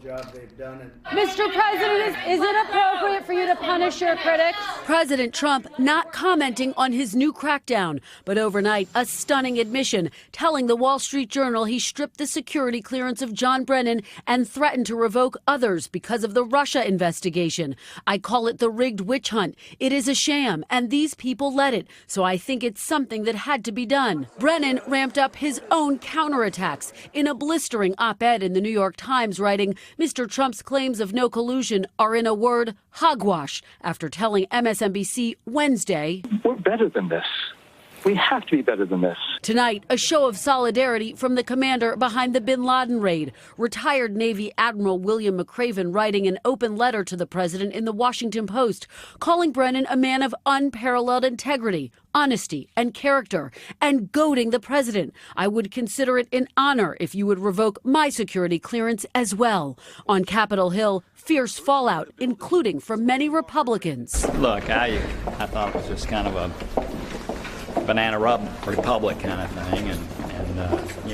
job they've done. And Mr. President, is it appropriate for you to punish your critics? President Trump not commenting on his new crackdown, but overnight a stunning admission, telling the Wall Street Journal he stripped the security clearance of John Brennan and threatened to revoke others because of the Russia investigation. I call it the rigged witch hunt. It is a sham, and these people led it, so I think it's something that had to be done. Brennan ramped up his own counterattacks in a blistering op-ed in the New York Times, writing, Mr. Trump's claims of no collusion are, in a word, hogwash, after telling MSNBC Wednesday, we're better than this. We have to be better than this. Tonight, a show of solidarity from the commander behind the bin Laden raid. Retired Navy Admiral William McRaven writing an open letter to the president in the Washington Post, calling Brennan a man of unparalleled integrity, honesty, and character, and goading the president. I would consider it an honor if you would revoke my security clearance as well. On Capitol Hill, fierce fallout, including from many Republicans. Look, I thought it was just kind of a banana republic kind of thing, and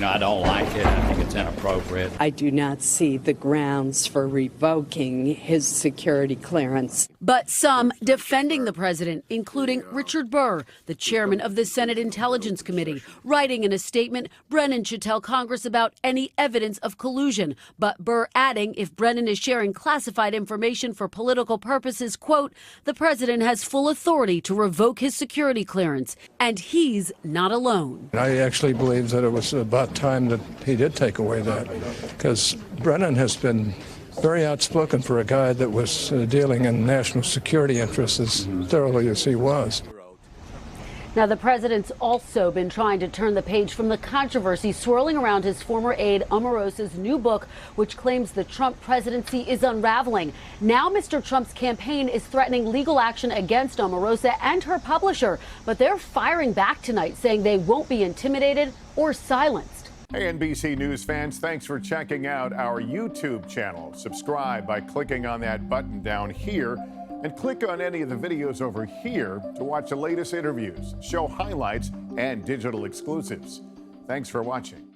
I don't like it. I think it's inappropriate. I do not see the grounds for revoking his security clearance. But some defending the president, including Richard Burr, the chairman of the Senate Intelligence Committee, writing in a statement, Brennan should tell Congress about any evidence of collusion. But Burr adding, if Brennan is sharing classified information for political purposes, quote, the president has full authority to revoke his security clearance. And he's not alone. I actually believe that it was about time that he did take away that, because Brennan has been very outspoken for a guy that was dealing in national security interests as thoroughly as he was. Now, the president's also been trying to turn the page from the controversy swirling around his former aide Omarosa's new book, which claims the Trump presidency is unraveling. Now, Mr. Trump's campaign is threatening legal action against Omarosa and her publisher, but they're firing back tonight, saying they won't be intimidated or silenced. Hey, NBC News fans, thanks for checking out our YouTube channel. Subscribe by clicking on that button down here, and click on any of the videos over here to watch the latest interviews, show highlights, and digital exclusives. Thanks for watching.